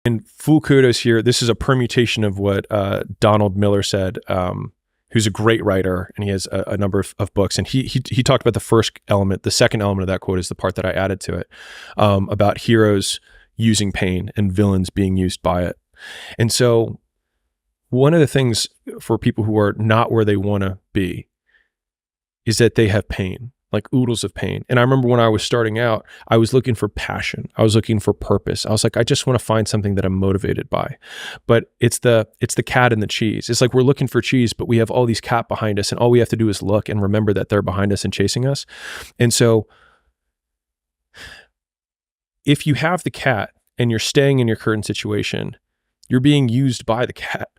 And full kudos here. This is a permutation of what Donald Miller said, who's a great writer, and he has a number of books. And he talked about the first element. The second element of that quote is the part that I added to it, about heroes using pain and villains being used by it. And so one of the things for people who are not where they want to be is that they have pain, like oodles of pain. And I remember when I was starting out, I was looking for passion. I was looking for purpose. I was like, I just want to find something that I'm motivated by. But it's the cat and the cheese. It's like we're looking for cheese, but we have all these cat behind us, and all we have to do is look and remember that they're behind us and chasing us. And so if you have the cat and you're staying in your current situation, you're being used by the cat.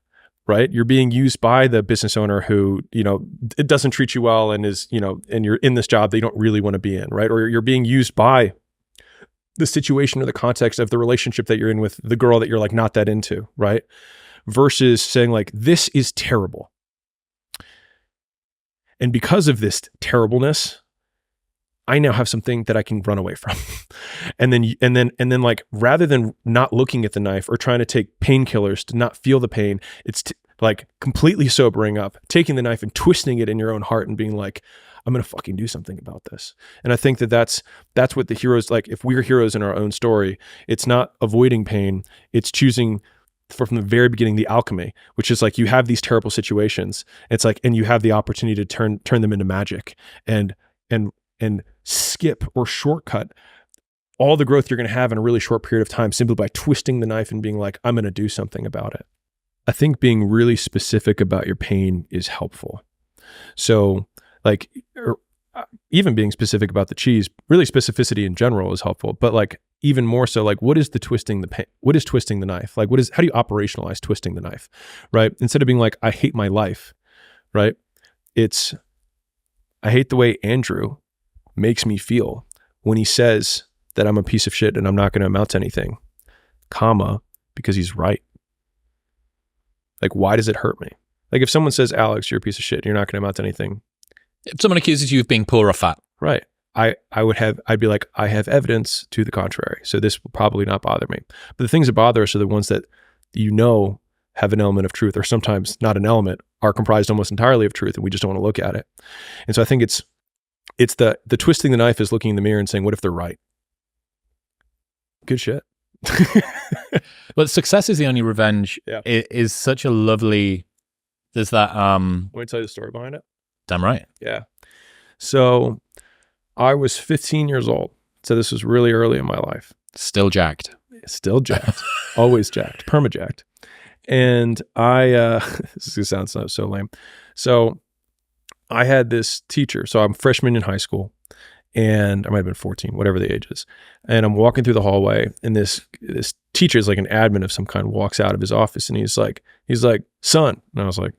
Right? You're being used by the business owner who, it doesn't treat you well and is, and you're in this job that you don't really want to be in, right? Or you're being used by the situation or the context of the relationship that you're in with the girl that you're like not that into, right? Versus saying like, this is terrible. And because of this terribleness, I now have something that I can run away from. and then like, rather than not looking at the knife or trying to take painkillers to not feel the pain, it's like completely sobering up, taking the knife and twisting it in your own heart and being like, I'm going to fucking do something about this. And I think that that's what the heroes, like if we're heroes in our own story, it's not avoiding pain. It's choosing from the very beginning, the alchemy, which is like, you have these terrible situations. It's like, and you have the opportunity to turn them into magic and skip or shortcut all the growth you're going to have in a really short period of time simply by twisting the knife and being like, I'm going to do something about it. I think being really specific about your pain is helpful. So like, even being specific about the cheese, really specificity in general is helpful, but like even more so, like what is twisting the knife? Like how do you operationalize twisting the knife, right? Instead of being like, I hate my life, right? I hate the way Andrew makes me feel when he says that I'm a piece of shit and I'm not going to amount to anything, because he's right. Like, why does it hurt me? Like if someone says, Alex, you're a piece of shit, you're not going to amount to anything. If someone accuses you of being poor or fat. Right. I'd be like, I have evidence to the contrary. So this will probably not bother me. But the things that bother us are the ones that have an element of truth, or sometimes not an element, are comprised almost entirely of truth, and we just don't want to look at it. And so I think it's the twisting the knife is looking in the mirror and saying, what if they're right? Good shit. But success is the only revenge. Yeah. It is such a lovely, there's that, Let me tell you the story behind it. Damn right. Yeah. So I was 15 years old. So this was really early in my life. Still jacked. Always jacked, perma-jacked. And this sounds so lame. So I had this teacher. So I'm a freshman in high school, and I might have been 14, whatever the age is. And I'm walking through the hallway, and this teacher is like an admin of some kind, walks out of his office, and he's like, son. And I was like,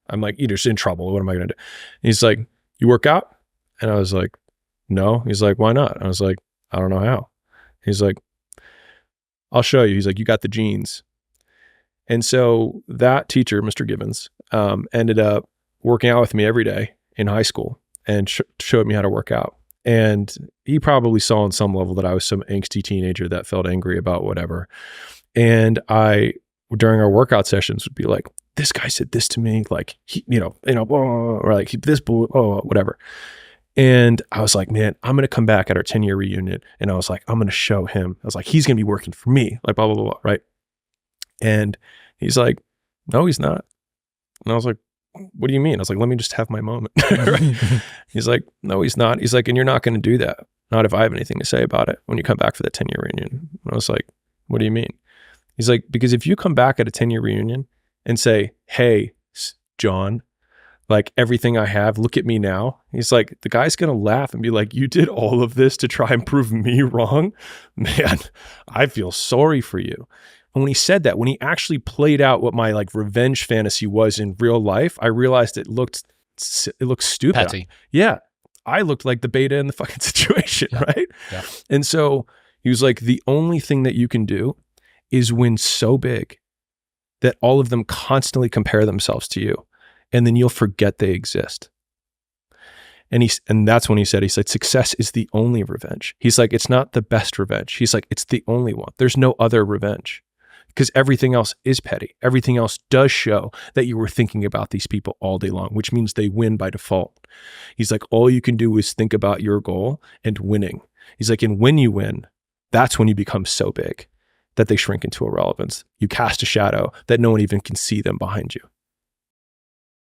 I'm like, you're just in trouble. What am I going to do? And he's like, you work out? And I was like, no. He's like, why not? I was like, I don't know how. He's like, I'll show you. He's like, you got the genes. And so that teacher, Mr. Gibbons, ended up working out with me every day in high school and showed me how to work out. And he probably saw on some level that I was some angsty teenager that felt angry about whatever. And during our workout sessions would be like, this guy said this to me, like, or like this, whatever. And I was like, man, I'm going to come back at our 10-year reunion. And I was like, I'm going to show him. I was like, he's going to be working for me, like blah, blah, blah, blah, right? And he's like, no, he's not. And I was like, what do you mean? I was like, let me just have my moment. Right? He's like, no, he's not. He's like, and you're not going to do that. Not if I have anything to say about it when you come back for the 10-year reunion. And I was like, what do you mean? He's like, because if you come back at a 10-year reunion and say, hey, John, like everything I have, look at me now. He's like, the guy's going to laugh and be like, you did all of this to try and prove me wrong? Man, I feel sorry for you. And when he said that, when he actually played out what my like revenge fantasy was in real life, I realized it looked stupid. Petty. Yeah. I looked like the beta in the fucking situation, right? Yeah. And so he was like, the only thing that you can do is win so big that all of them constantly compare themselves to you. And then you'll forget they exist. And that's when he said, success is the only revenge. He's like, it's not the best revenge. He's like, it's the only one. There's no other revenge. because everything else is petty. Everything else does show that you were thinking about these people all day long, which means they win by default. He's like, all you can do is think about your goal and winning. He's like, and when you win, that's when you become so big that they shrink into irrelevance. You cast a shadow that no one even can see them behind you.